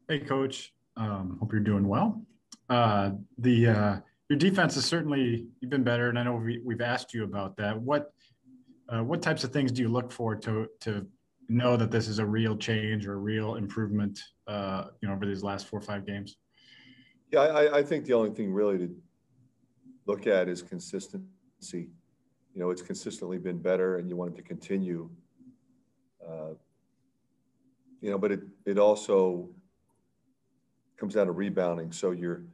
Hey, Coach. Hope you're doing well. The Your defense is certainly you've been better, and I know we've asked you about that. What types of things do you look for to know that this is a real change or a real improvement? Over these last 4 or 5 games. Yeah, I think the only thing really to look at is consistency. It's consistently been better, and you want it to continue. Uh, but it also comes down to rebounding. So you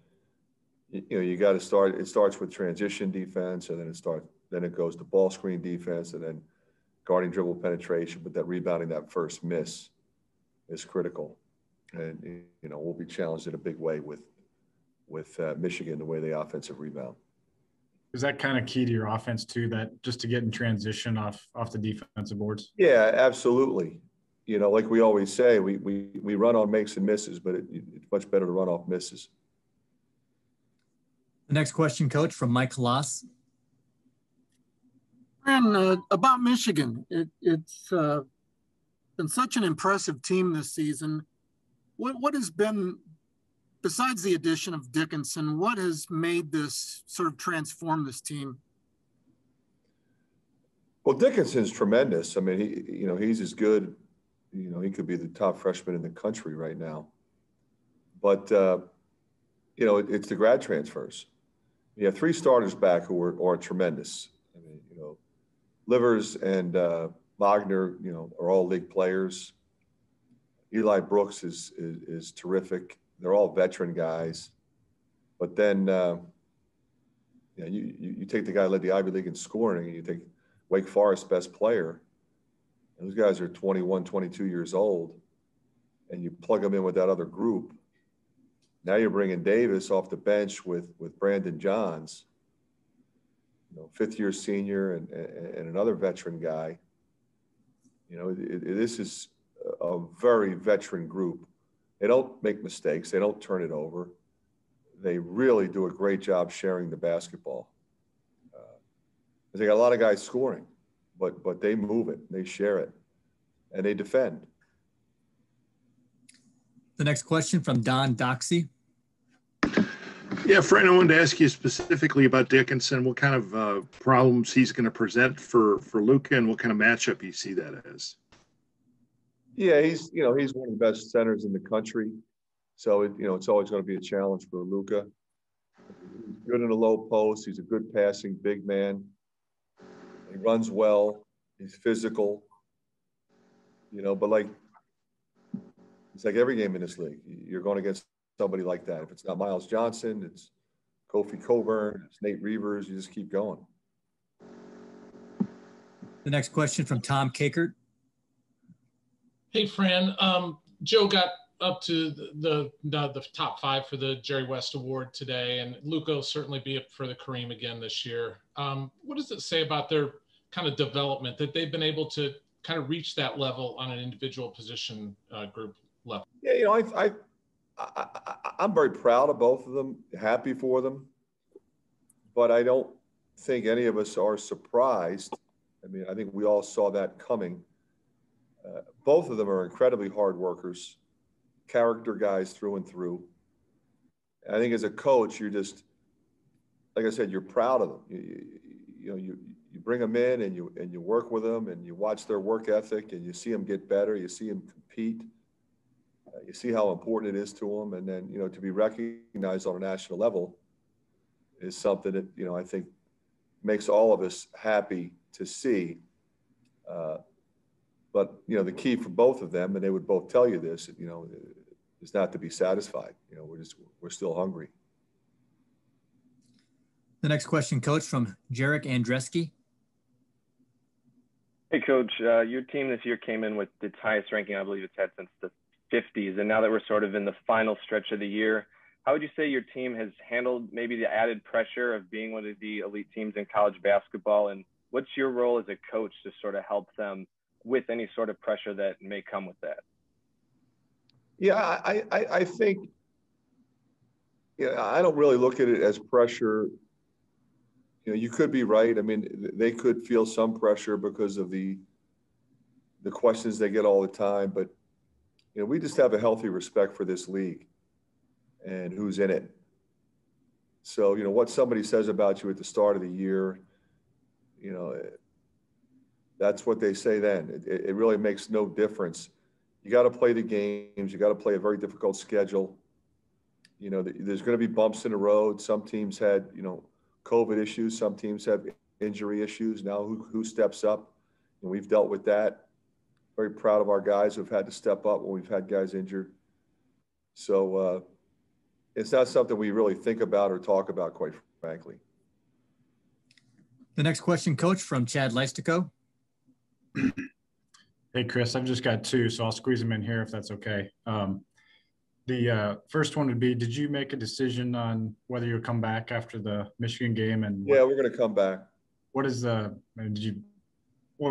got to start. It starts with transition defense, and then it goes to ball screen defense, and then guarding dribble penetration. But that rebounding, that first miss, is critical. And we'll be challenged in a big way with Michigan, the way they offensive rebound. Is that kind of key to your offense too? That just to get in transition off the defensive boards? Yeah, absolutely. Like we always say, we run on makes and misses, but it's much better to run off misses. The next question, Coach, from Mike Loss. And about Michigan, it's been such an impressive team this season. What has been, besides the addition of Dickinson, what has made this sort of transform this team? Well, Dickinson's tremendous. I mean, he's as good. He could be the top freshman in the country right now. But it's the grad transfers. You have 3 starters back who are tremendous. I mean, Livers and Wagner, are all league players. Eli Brooks is terrific. They're all veteran guys. But then, you take the guy who led the Ivy League in scoring, and you take Wake Forest's best player. And those guys are 21, 22 years old, and you plug them in with that other group. Now you're bringing Davis off the bench with Brandon Johns, 5th-year senior and another veteran guy. This is a very veteran group. They don't make mistakes. They don't turn it over. They really do a great job sharing the basketball. They got a lot of guys scoring, but they move it, they share it, and they defend. The next question from Don Doxey. Yeah, Fran, I wanted to ask you specifically about Dickinson, what kind of problems he's going to present for Luka, and what kind of matchup you see that as. Yeah, he's one of the best centers in the country. So, it's always going to be a challenge for Luka. He's good in a low post. He's a good passing big man. He runs well. He's physical. But it's like every game in this league. You're going against somebody like that. If it's not Miles Johnson, it's Kofi Coburn, it's Nate Reavers. You just keep going. The next question from Tom Kakert. Hey, Fran. Joe got up to the top 5 for the Jerry West Award today, and Luka will certainly be up for the Kareem again this year. What does it say about their kind of development that they've been able to kind of reach that level on an individual position group level? Yeah, I'm very proud of both of them, happy for them, but I don't think any of us are surprised. I mean, I think we all saw that coming. Both of them are incredibly hard workers, character guys through and through. And I think as a coach, you're just, like I said, you're proud of them. You bring them in and you work with them, and you watch their work ethic, and you see them get better. You see them compete. You see how important it is to them. And then, to be recognized on a national level is something that, I think makes all of us happy to see. But, the key for both of them, and they would both tell you this, is not to be satisfied. We're still hungry. The next question, Coach, from Jarek Andreski. Hey, Coach. Your team this year came in with its highest ranking, I believe it's had since the 50s. And now that we're sort of in the final stretch of the year, how would you say your team has handled maybe the added pressure of being one of the elite teams in college basketball? And what's your role as a coach to sort of help them with any sort of pressure that may come with that? Yeah, I think, I don't really look at it as pressure. You could be right. I mean, they could feel some pressure because of the questions they get all the time. But, we just have a healthy respect for this league and who's in it. So, what somebody says about you at the start of the year, that's what they say then. It really makes no difference. You got to play the games. You got to play a very difficult schedule. There's going to be bumps in the road. Some teams had, COVID issues. Some teams have injury issues. Now who steps up? And we've dealt with that. Very proud of our guys who've had to step up when we've had guys injured. So it's not something we really think about or talk about, quite frankly. The next question, Coach, from Chad Leistico. Hey, Chris, I've just got two, so I'll squeeze them in here if that's okay. The first one would be, did you make a decision on whether you'll come back after the Michigan game? And yeah, we're going to come back. What were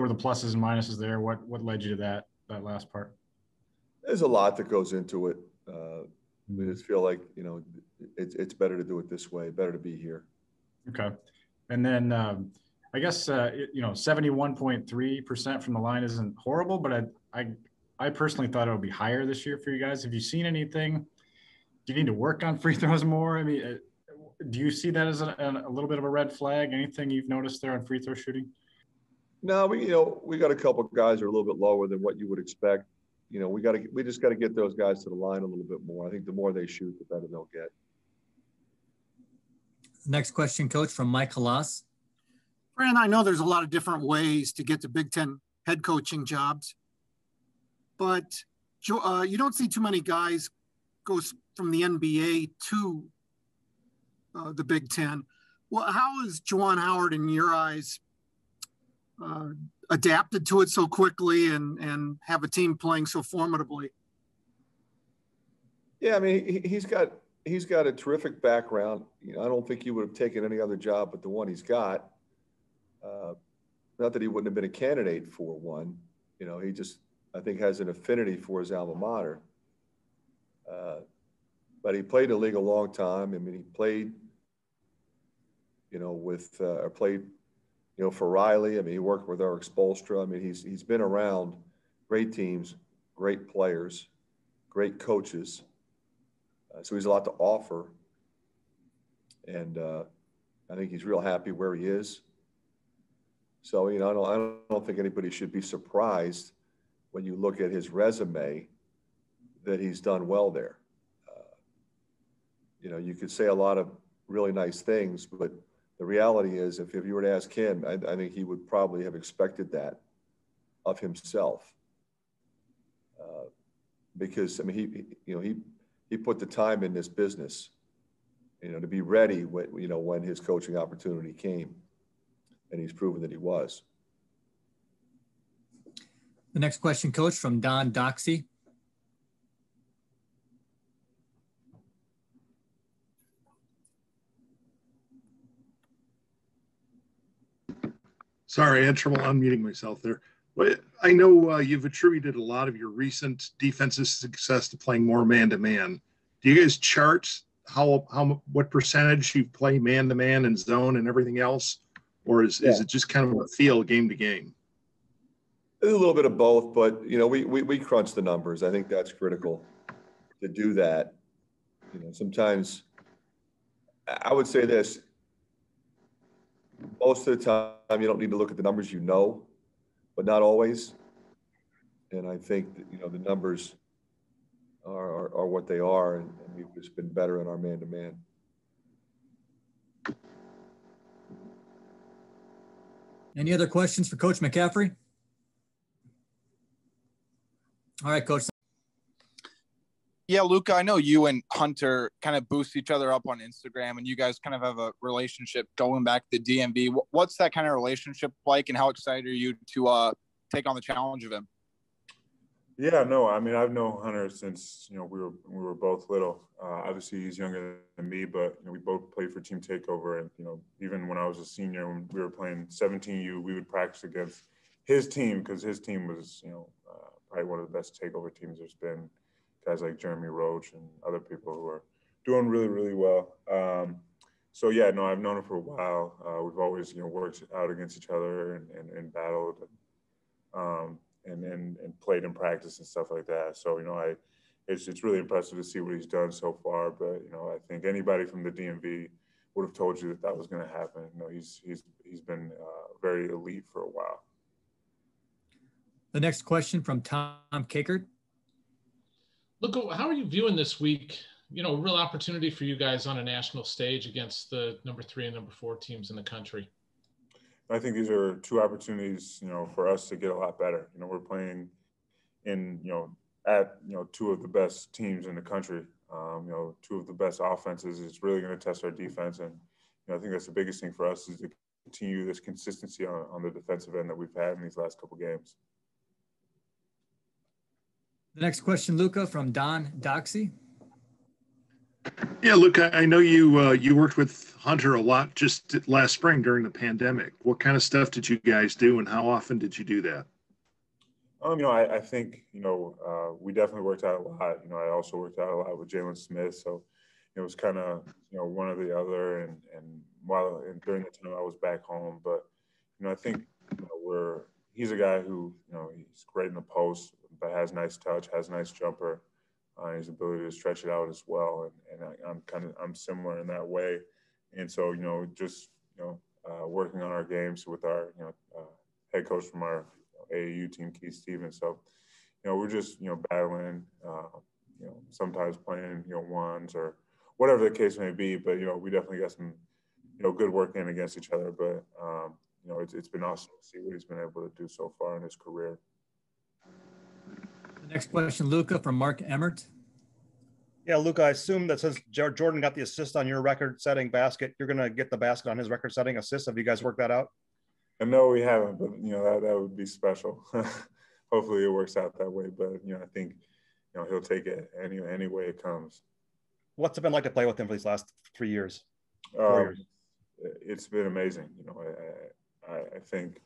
the pluses and minuses there? What led you to that last part? There's a lot that goes into it. We just feel like, it's better to do it this way, better to be here. Okay. And then I guess, 71.3% from the line isn't horrible, but I personally thought it would be higher this year for you guys. Have you seen anything? Do you need to work on free throws more? I mean, do you see that as a little bit of a red flag? Anything you've noticed there on free throw shooting? No, we got a couple of guys who are a little bit lower than what you would expect. We just got to get those guys to the line a little bit more. I think the more they shoot, the better they'll get. Next question, Coach, from Mike Halas. Fran, I know there's a lot of different ways to get to Big Ten head coaching jobs, but you don't see too many guys go from the NBA to the Big Ten. Well, how is Juwan Howard, in your eyes, adapted to it so quickly and have a team playing so formidably? Yeah, I mean, he's got a terrific background. I don't think he would have taken any other job but the one he's got. Not that he wouldn't have been a candidate for one. He just, I think, has an affinity for his alma mater. But he played in the league a long time. I mean, he played, for Riley. I mean, he worked with Eric Spoelstra. I mean, he's been around great teams, great players, great coaches. So he's a lot to offer. And I think he's real happy where he is. So, I don't think anybody should be surprised when you look at his resume that he's done well there. You could say a lot of really nice things, but the reality is, if you were to ask him, I think he would probably have expected that of himself. Because, I mean, he put the time in this business, to be ready when his coaching opportunity came, and he's proven that he was. The next question, Coach, from Don Doxey. Sorry, I had trouble unmuting myself there. But I know you've attributed a lot of your recent defensive success to playing more man-to-man. Do you guys chart what percentage you play man-to-man and zone and everything else? Or is it just kind of a feel game to game? It's a little bit of both, but, we crunch the numbers. I think that's critical to do that. Sometimes I would say this. Most of the time, you don't need to look at the numbers, but not always. And I think that, the numbers are what they are, and we've just been better in our man-to-man. Any other questions for Coach McCaffery? All right, Coach. Yeah, Luka, I know you and Hunter kind of boost each other up on Instagram, and you guys kind of have a relationship going back to DMV. What's that kind of relationship like, and how excited are you to take on the challenge of him? Yeah, no, I mean, I've known Hunter since, we were both little. Obviously, he's younger than me, but, we both played for Team Takeover. And, even when I was a senior, when we were playing 17U, we would practice against his team because his team was, probably one of the best takeover teams there's been. Guys like Jeremy Roach and other people who are doing really, really well. So, yeah, no, I've known him for a while. We've always, worked out against each other and battled. and played in practice and stuff like that. So, it's really impressive to see what he's done so far. But, I think anybody from the DMV would have told you that was going to happen. He's been very elite for a while. The next question from Tom Kakert. Look, how are you viewing this week? Real opportunity for you guys on a national stage against the number 3 and number 4 teams in the country. I think these are 2 opportunities, for us to get a lot better. We're playing in, at 2 of the best teams in the country. 2 of the best offenses. It's really going to test our defense, and I think that's the biggest thing for us is to continue this consistency on the defensive end that we've had in these last couple games. The next question, Luca, from Don Doxey. Yeah, Luca, I know you worked with Hunter a lot just last spring during the pandemic. What kind of stuff did you guys do, and how often did you do that? I think, we definitely worked out a lot. I also worked out a lot with Jalen Smith. So it was kind of, one or the other. And during the time I was back home, but, I think, he's a guy who, he's great in the post, but has nice touch, has a nice jumper, his ability to stretch it out as well. And I'm similar in that way. And so, working on our games with our, head coach from our AAU team, Keith Stevens. So, we're just, battling, sometimes playing, ones or whatever the case may be. But, we definitely got some, good work in against each other. But, it's been awesome to see what he's been able to do so far in his career. The next question, Luca, from Mark Emmert. Yeah, Luca, I assume that since Jordan got the assist on your record-setting basket, you're going to get the basket on his record-setting assist. Have you guys worked that out? No, we haven't, but that would be special. Hopefully it works out that way. But I think he'll take it any way it comes. What's it been like to play with him for these last 3 years? 4 years. It's been amazing. I think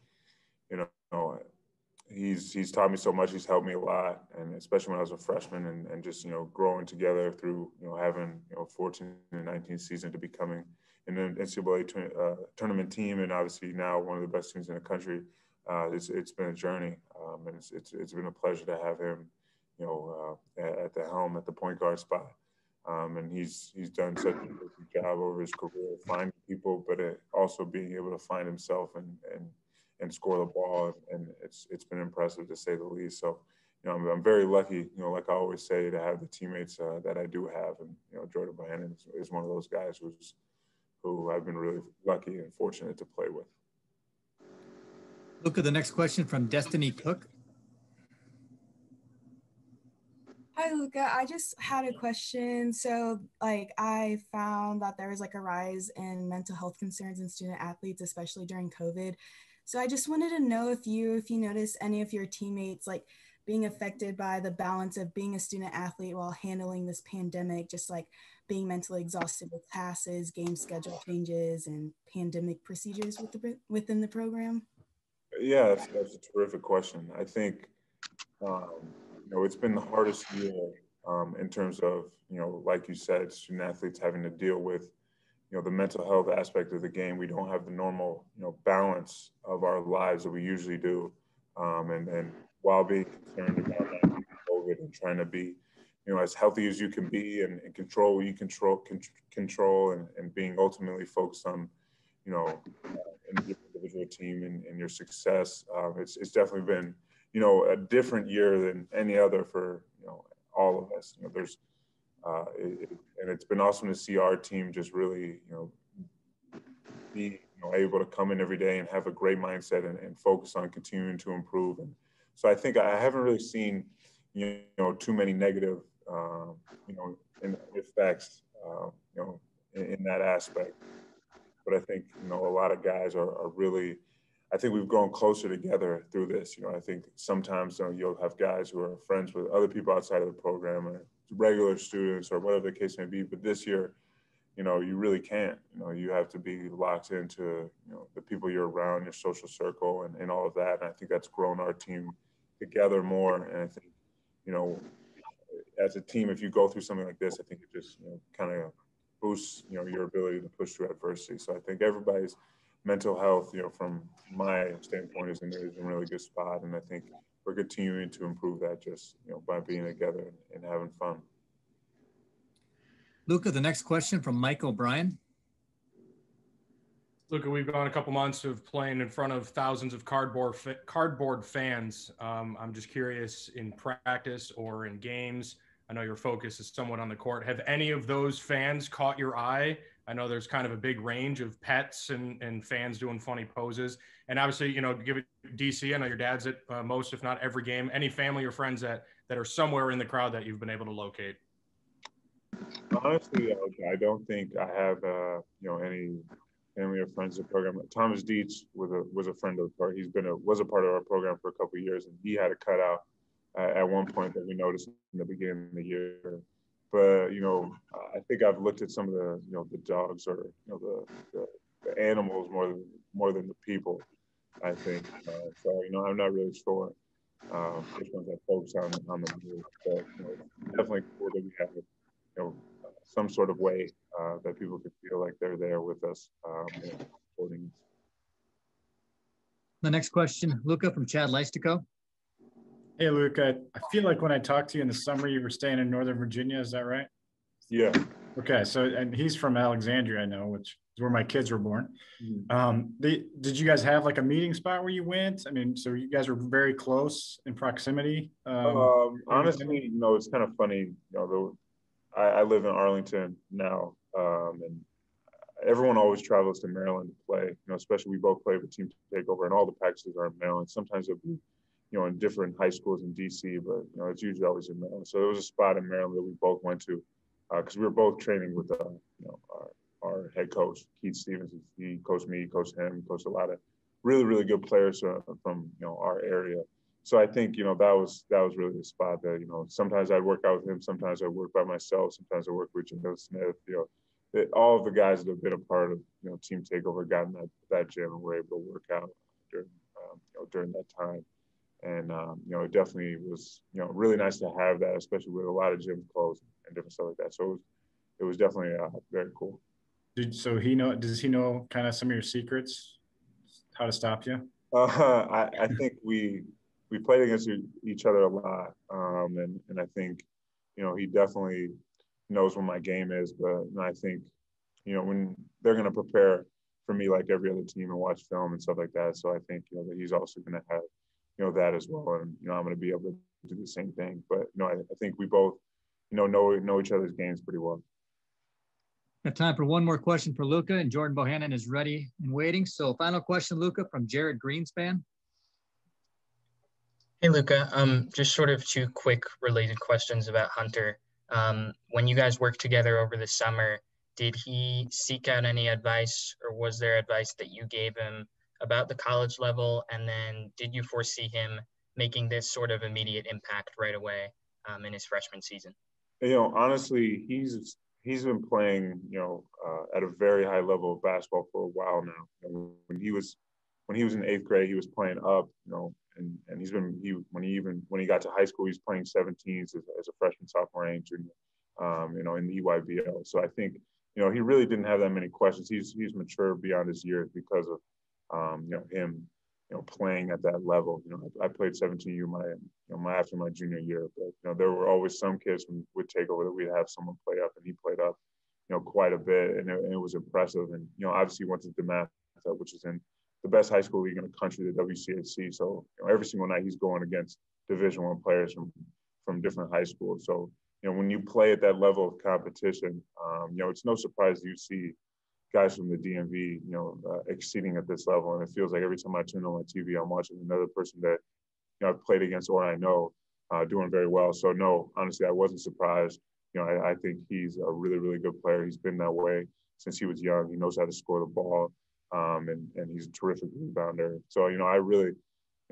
he's taught me so much. He's helped me a lot, and especially when I was a freshman, and just growing together through having 14 and 19 season to becoming an NCAA tournament team, and obviously now one of the best teams in the country. It's been a journey, and it's been a pleasure to have him, at the helm at the point guard spot. And he's done such a good job over his career finding people, but also being able to find himself and score the ball, and it's been impressive to say the least. So, I'm very lucky, like I always say, to have the teammates that I do have, and Jordan Bohannon is one of those guys who I've been really lucky and fortunate to play with. Look at the next question from Destiny Cook. Hi, Luca. I just had a question. So, I found that there was a rise in mental health concerns in student athletes, especially during COVID. So I just wanted to know if you noticed any of your teammates being affected by the balance of being a student athlete while handling this pandemic, just being mentally exhausted with classes, game schedule changes, and pandemic procedures within the program. Yeah, that's a terrific question. I think, it's been the hardest year in terms of, like you said, student athletes having to deal with, the mental health aspect of the game. We don't have the normal, balance of our lives that we usually do. And while being concerned about COVID and trying to be, as healthy as you can be and control what you control and being ultimately focused on, individual team and your success. It's definitely been, a different year than any other for, all of us. There's, and it's been awesome to see our team just really, be able to come in every day and have a great mindset and focus on continuing to improve. And so I think I haven't really seen, too many negative, effects, in that aspect. But I think, a lot of guys are really, I think we've grown closer together through this. I think sometimes you'll have guys who are friends with other people outside of the program or regular students or whatever the case may be. But this year, you really can't. You have to be locked into, the people you're around, your social circle and all of that. And I think that's grown our team together more. And I think, as a team, if you go through something like this, I think it just kind of boosts, your ability to push through adversity. So I think everybody's mental health, from my standpoint, is in a really good spot. And I think we're continuing to improve that just, by being together and having fun. Luca, the next question from Mike O'Brien. Luca, we've gone a couple months of playing in front of thousands of cardboard fans. I'm just curious, in practice or in games, I know your focus is somewhat on the court. Have any of those fans caught your eye? I know there's kind of a big range of pets and fans doing funny poses. And obviously, give it DC. I know your dad's at most, if not every game. Any family or friends that are somewhere in the crowd that you've been able to locate? Honestly, I don't think I have, any family or friends of the program. Thomas Dietz was a friend of the program. Was a part of our program for a couple of years, and he had a cutout at one point that we noticed in the beginning of the year. But I think I've looked at some of the the dogs or the animals more than the people. I think so. I'm not really sure which ones I focus on the move, but definitely cool that we have some sort of way that people could feel like they're there with us. Supporting. The next question, Luca from Chad Leistico. Hey, Luca, I feel like when I talked to you in the summer, you were staying in Northern Virginia. Is that right? Yeah. Okay. So, and he's from Alexandria, I know, which is where my kids were born. Did you guys have like a meeting spot where you went? I mean, so you guys were very close in proximity? Honestly, it's kind of funny. I live in Arlington now, and everyone always travels to Maryland to play. Especially we both play with Team Takeover, and all the practices are in Maryland. Sometimes it'll be, in different high schools in DC, but it's usually always in Maryland. So there was a spot in Maryland that we both went to because we were both training with our head coach Keith Stevens. He coached me, he coached him, he coached a lot of really, really good players from our area. So I think that was really the spot that sometimes I'd work out with him, sometimes I'd work by myself, sometimes I work with Jim Smith. All of the guys that have been a part of Team Takeover got in that gym and were able to work out during that time. And it definitely was really nice to have that, especially with a lot of gyms closed and different stuff like that. So it was definitely very cool. Does he know kind of some of your secrets, how to stop you? I think we played against each other a lot, and I think he definitely knows what my game is. But I think when they're going to prepare for me like every other team and watch film and stuff like that. So I think that he's also going to have that as well, and I'm going to be able to do the same thing. But I think we both know each other's games pretty well. Got time for one more question for Luca, and Jordan Bohannon is ready and waiting. So final question, Luca, from Jared Greenspan. Hey, Luca. Just sort of two quick related questions about Hunter. When you guys worked together over the summer, did he seek out any advice, or was there advice that you gave him about the college level? And then did you foresee him making this sort of immediate impact right away in his freshman season? Honestly, he's been playing, at a very high level of basketball for a while now. When he was in 8th grade, he was playing up, and when he got to high school, he's playing 17s as a freshman, sophomore, and junior, in the EYBL. So I think, he really didn't have that many questions. He's mature beyond his years because of, him, playing at that level. I played 17U after my junior year, but there were always some kids who would take over that we'd have someone play up, and he played up, quite a bit, and it was impressive. And obviously he went to DeMatha, which is in the best high school league in the country, the WCHC. So every single night he's going against Division I players from different high schools. So when you play at that level of competition, it's no surprise you see guys from the DMV, exceeding at this level. And it feels like every time I turn on my TV, I'm watching another person that, I've played against or I know doing very well. So no, honestly, I wasn't surprised. I think he's a really, really good player. He's been that way since he was young. He knows how to score the ball, and he's a terrific rebounder. So, I really,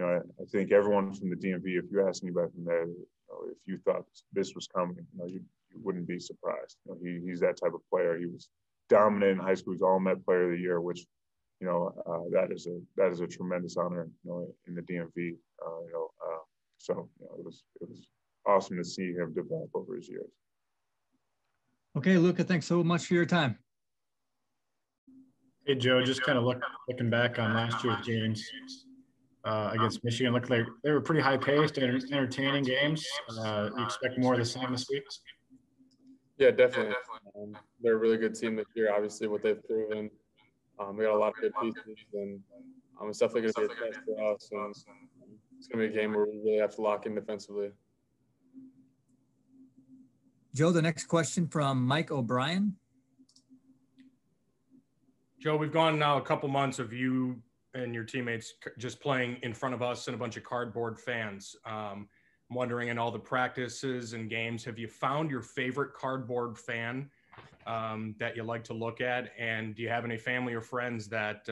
I think everyone from the DMV, if you ask anybody from there, if you thought this was coming, you wouldn't be surprised. He's that type of player. He was dominant in high school. He's All-Met Player of the Year, which that is a tremendous honor, in the DMV. So it was awesome to see him develop over his years. Okay, Luca, thanks so much for your time. Hey, Joe, just kind of looking back on last year's games. against Michigan. Looked like they were pretty high-paced, entertaining games. You expect more of the same this week? Yeah, definitely. They're a really good team this year, obviously, what they've proven. We got a lot of good pieces, and it's definitely going to be a test for us. And it's going to be a game where we really have to lock in defensively. Joe, the next question from Mike O'Brien. Joe, we've gone now a couple months of you and your teammates just playing in front of us and a bunch of cardboard fans. I'm wondering, in all the practices and games, have you found your favorite cardboard fan that you like to look at? And do you have any family or friends that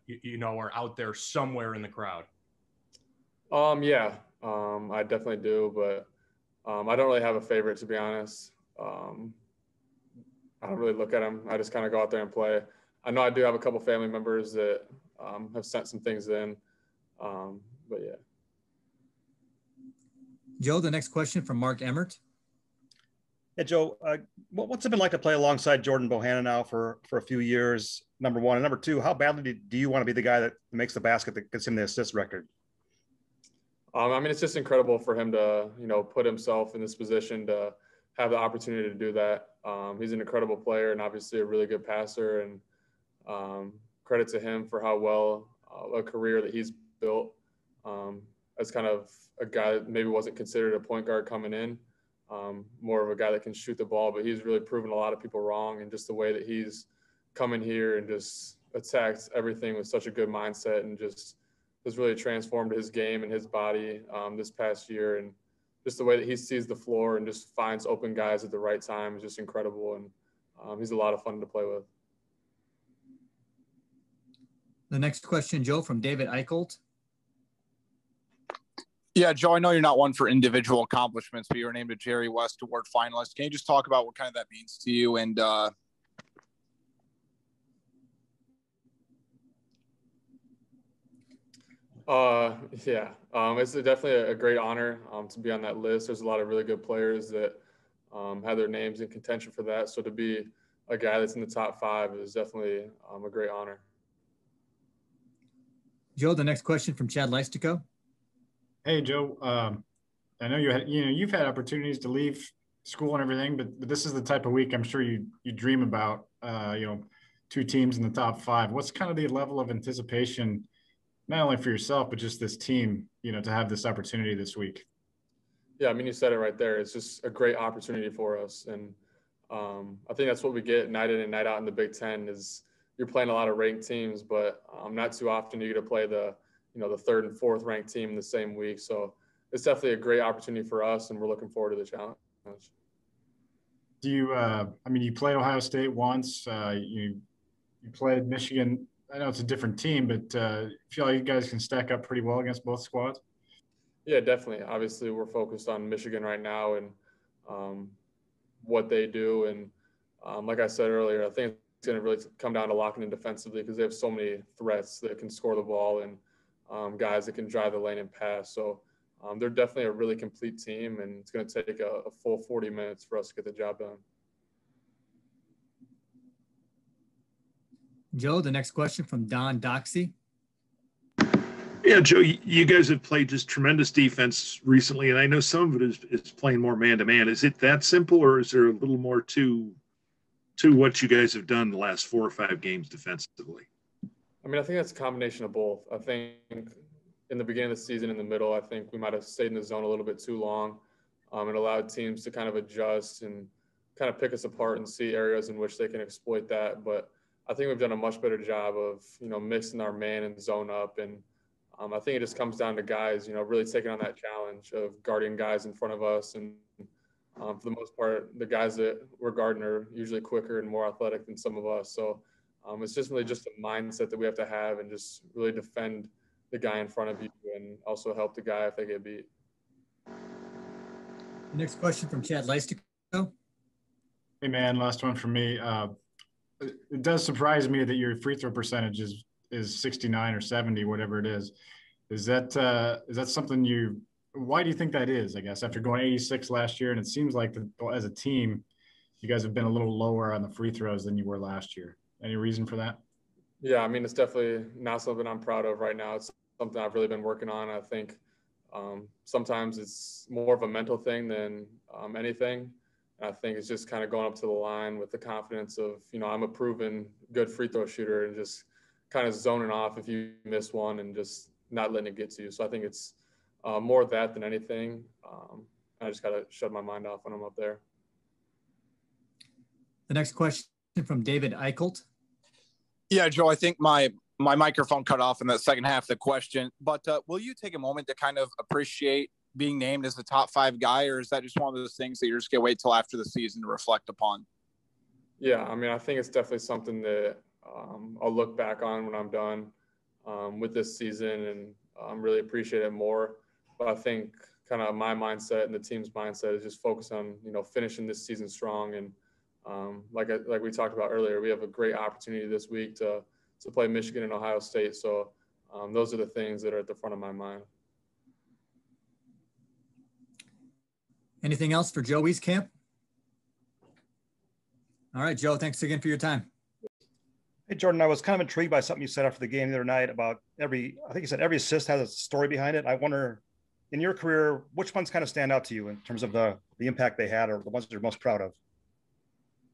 you know are out there somewhere in the crowd? Yeah, I definitely do, but I don't really have a favorite, to be honest. I don't really look at them. I just kind of go out there and play. I know I do have a couple family members that have sent some things in, but yeah. Joe, the next question from Mark Emmert. Yeah, Joe, what's it been like to play alongside Jordan Bohannon now for a few years, number one? And number two, how badly do you want to be the guy that makes the basket that gets him the assist record? I mean, it's just incredible for him to, put himself in this position to have the opportunity to do that. He's an incredible player and obviously a really good passer, and credit to him for how well a career that he's built as kind of a guy that maybe wasn't considered a point guard coming in, more of a guy that can shoot the ball, but he's really proven a lot of people wrong. And just the way that he's come in here and just attacked everything with such a good mindset and just has really transformed his game and his body this past year. And just the way that he sees the floor and just finds open guys at the right time is just incredible. And he's a lot of fun to play with. The next question, Joe, from David Eichelt. Yeah, Joe, I know you're not one for individual accomplishments, but you were named a Jerry West Award finalist. Can you just talk about what kind of that means to you? And it's definitely a great honor to be on that list. There's a lot of really good players that have their names in contention for that. So to be a guy that's in the top 5 is definitely a great honor. Joe, the next question from Chad Leistico. Hey, Joe. I know you've had opportunities to leave school and everything, but this is the type of week I'm sure you dream about. 2 teams in the top 5. What's kind of the level of anticipation, not only for yourself but just this team, to have this opportunity this week? Yeah, I mean, you said it right there. It's just a great opportunity for us, and I think that's what we get night in and night out in the Big Ten. Is you're playing a lot of ranked teams, but not too often you get to play the 3rd and 4th ranked team in the same week. So it's definitely a great opportunity for us, and we're looking forward to the challenge. Do you, you played Ohio State once, you played Michigan. I know it's a different team, but feel like you guys can stack up pretty well against both squads? Yeah, definitely. Obviously, we're focused on Michigan right now and what they do. And like I said earlier, I think it's going to really come down to locking in defensively because they have so many threats that can score the ball and guys that can drive the lane and pass. So they're definitely a really complete team, and it's going to take a full 40 minutes for us to get the job done. Joe, the next question from Don Doxey. Yeah, Joe, you guys have played just tremendous defense recently, and I know some of it is playing more man-to-man. Is it that simple, or is there a little more to what you guys have done the last 4 or 5 games defensively? I mean, I think that's a combination of both. I think in the beginning of the season, in the middle, I think we might have stayed in the zone a little bit too long. It allowed teams to kind of adjust and kind of pick us apart and see areas in which they can exploit that. But I think we've done a much better job of, mixing our man and zone up. And I think it just comes down to guys, really taking on that challenge of guarding guys in front of us. And for the most part, the guys that we're guarding are usually quicker and more athletic than some of us. So it's just really just a mindset that we have to have and just really defend the guy in front of you and also help the guy if they get beat. Next question from Chad Leistico. Hey, man, last one from me. It does surprise me that your free throw percentage is 69 or 70, whatever it is. Is that something why do you think that is, I guess, after going 86 last year? And it seems like as a team, you guys have been a little lower on the free throws than you were last year. Any reason for that? Yeah, I mean, it's definitely not something I'm proud of right now. It's something I've really been working on. I think sometimes it's more of a mental thing than anything. And I think it's just kind of going up to the line with the confidence of, I'm a proven good free throw shooter, and just kind of zoning off if you miss one and just not letting it get to you. So I think it's more of that than anything. I just got to shut my mind off when I'm up there. The next question from David Eichelt. Yeah, Joe, I think my microphone cut off in the second half of the question, but will you take a moment to kind of appreciate being named as the top 5 guy, or is that just one of those things that you're just going to wait till after the season to reflect upon? Yeah, I mean, I think it's definitely something that I'll look back on when I'm done with this season, and really appreciate it more. But I think kind of my mindset and the team's mindset is just focus on, finishing this season strong. And like we talked about earlier, we have a great opportunity this week to play Michigan and Ohio State. So those are the things that are at the front of my mind. Anything else for Joe Wieskamp? All right, Joe, thanks again for your time. Hey, Jordan, I was kind of intrigued by something you said after the game the other night about I think you said every assist has a story behind it. I wonder, in your career, which ones kind of stand out to you in terms of the impact they had, or the ones that you're most proud of?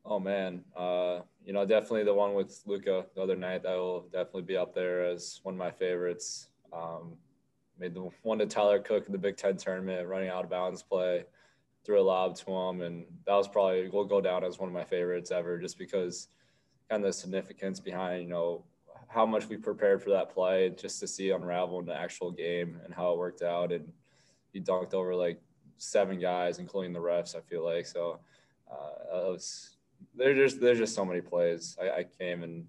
Oh man, definitely the one with Luka the other night. That will definitely be up there as one of my favorites. Made the one to Tyler Cook in the Big Ten tournament, running out of bounds play, threw a lob to him, and that will go down as one of my favorites ever, just because kind of the significance behind how much we prepared for that play, just to see unravel in the actual game and how it worked out. And he dunked over like 7 guys, including the refs, I feel like. So there's just so many plays. I came and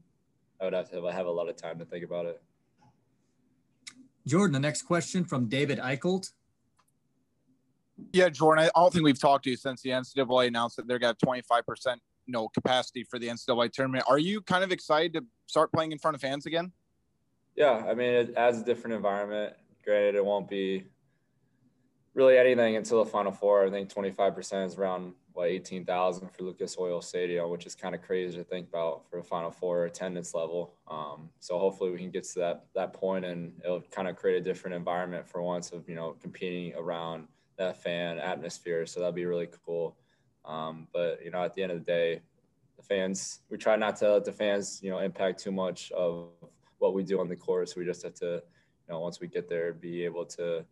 I would have to have a lot of time to think about it. Jordan, the next question from David Eichelt. Yeah, Jordan, I don't think we've talked to you since the NCAA announced that they're going to have 25% capacity for the NCAA tournament. Are you kind of excited to start playing in front of fans again? Yeah, I mean, it adds a different environment. Granted, it won't be really anything until the Final Four. I think 25% is around 18,000 for Lucas Oil Stadium, which is kind of crazy to think about for a Final Four attendance level. So hopefully we can get to that point, and it'll kind of create a different environment for once of competing around that fan atmosphere. So that'll be really cool. But at the end of the day, the fans, we try not to let the fans impact too much of what we do on the court. So we just have to once we get there, be able to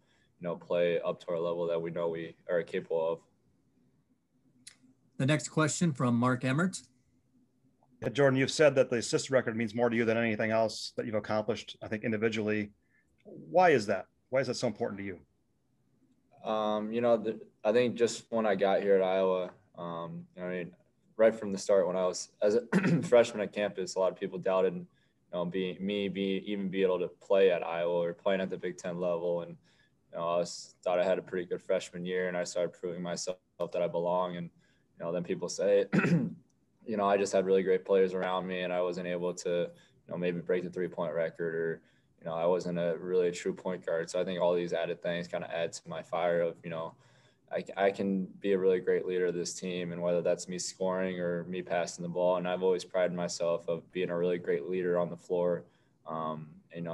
play up to our level that we know we are capable of. The next question from Mark Emmert. Yeah, Jordan, you've said that the assist record means more to you than anything else that you've accomplished, I think, individually. Why is that? Why is that so important to you? I think just when I got here at Iowa, right from the start, when I was as a freshman at campus, a lot of people doubted, being able to play at Iowa or playing at the Big Ten level. And, I thought I had a pretty good freshman year, and I started proving myself that I belong. And, then people say, I just had really great players around me, and I wasn't able to, maybe break the 3-point record, or, I wasn't a really true point guard. So I think all these added things kind of add to my fire of, I can be a really great leader of this team, and whether that's me scoring or me passing the ball. And I've always prided myself of being a really great leader on the floor,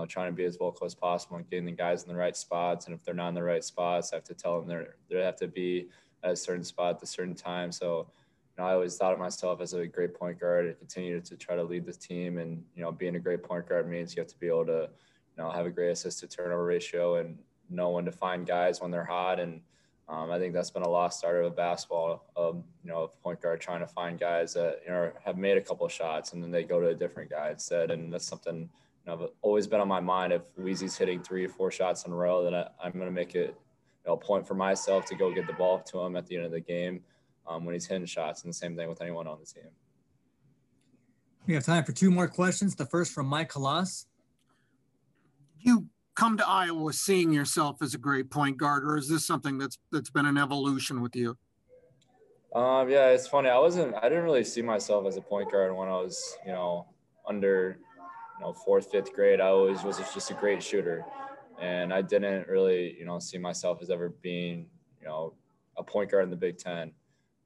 trying to be as vocal as possible and getting the guys in the right spots. And if they're not in the right spots, I have to tell them they have to be at a certain spot at a certain time. So, I always thought of myself as a great point guard and continue to try to lead the team. And, being a great point guard means you have to be able to, have a great assist to turnover ratio and know when to find guys when they're hot. And I think that's been a lost art of basketball, of point guard trying to find guys that have made a couple of shots and then they go to a different guy instead. And that's something I've always been on my mind. If Weezy's hitting 3 or 4 shots in a row, then I'm going to make it a point for myself to go get the ball to him at the end of the game when he's hitting shots. And the same thing with anyone on the team. We have time for 2 more questions. The first from Mike Halas. You come to Iowa seeing yourself as a great point guard, or is this something that's been an evolution with you? Yeah, it's funny. I didn't really see myself as a point guard when I was, under, 4th, 5th grade. I always was just a great shooter, and I didn't really, see myself as ever being, a point guard in the Big Ten.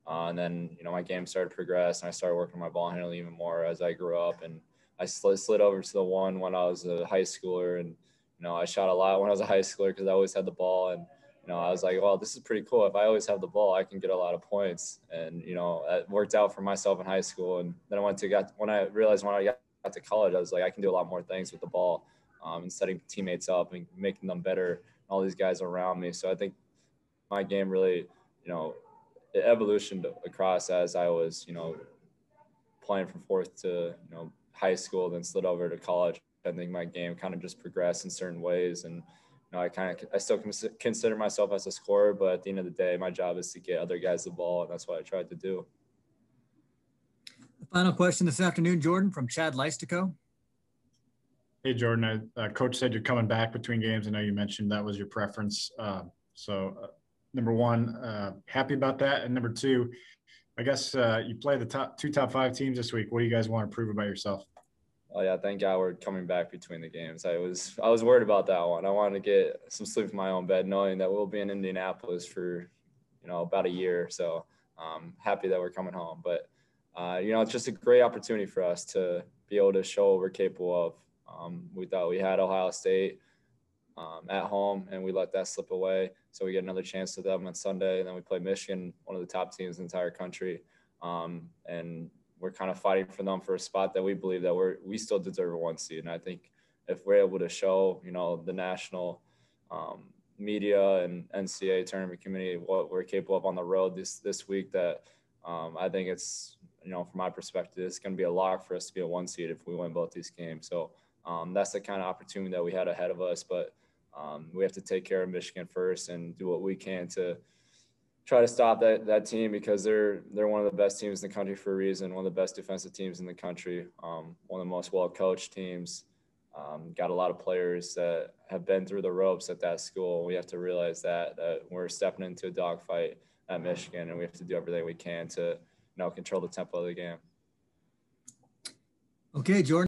And then, my game started to progress, and I started working my ball handling even more as I grew up. And I slid over to the 1 when I was a high schooler, and I shot a lot when I was a high schooler because I always had the ball. And, I was like, well, this is pretty cool. If I always have the ball, I can get a lot of points. And, it worked out for myself in high school. And then when I realized when I got to college, I was like, I can do a lot more things with the ball, and setting teammates up and making them better, and all these guys around me. So I think my game really, it evolutioned across as I was, playing from fourth to, high school, then slid over to college. I think my game kind of just progressed in certain ways. And, I still consider myself as a scorer, but at the end of the day, my job is to get other guys the ball. And that's what I tried to do. The final question this afternoon, Jordan, from Chad Leistico. Hey, Jordan, coach said you're coming back between games. I know you mentioned that was your preference. Number one, happy about that. And number two, I guess you play the top five teams this week. What do you guys want to prove about yourself? Oh yeah, thank God we're coming back between the games. I was worried about that one. I wanted to get some sleep in my own bed, knowing that we'll be in Indianapolis for, about a year. So happy that we're coming home. But it's just a great opportunity for us to be able to show what we're capable of. We thought we had Ohio State at home, and we let that slip away. So we get another chance to them on Sunday, and then we play Michigan, one of the top teams in the entire country. And we're kind of fighting for them for a spot that we believe that we still deserve a 1 seed. And I think if we're able to show, the national media and NCAA tournament community what we're capable of on the road this week, that I think it's, from my perspective, it's going to be a lock for us to be a 1 seed if we win both these games. So that's the kind of opportunity that we had ahead of us. But we have to take care of Michigan first and do what we can to try to stop that team, because they're one of the best teams in the country for a reason, one of the best defensive teams in the country, one of the most well-coached teams, got a lot of players that have been through the ropes at that school. We have to realize that we're stepping into a dogfight at Michigan, and we have to do everything we can to control the tempo of the game. Okay, Jordan.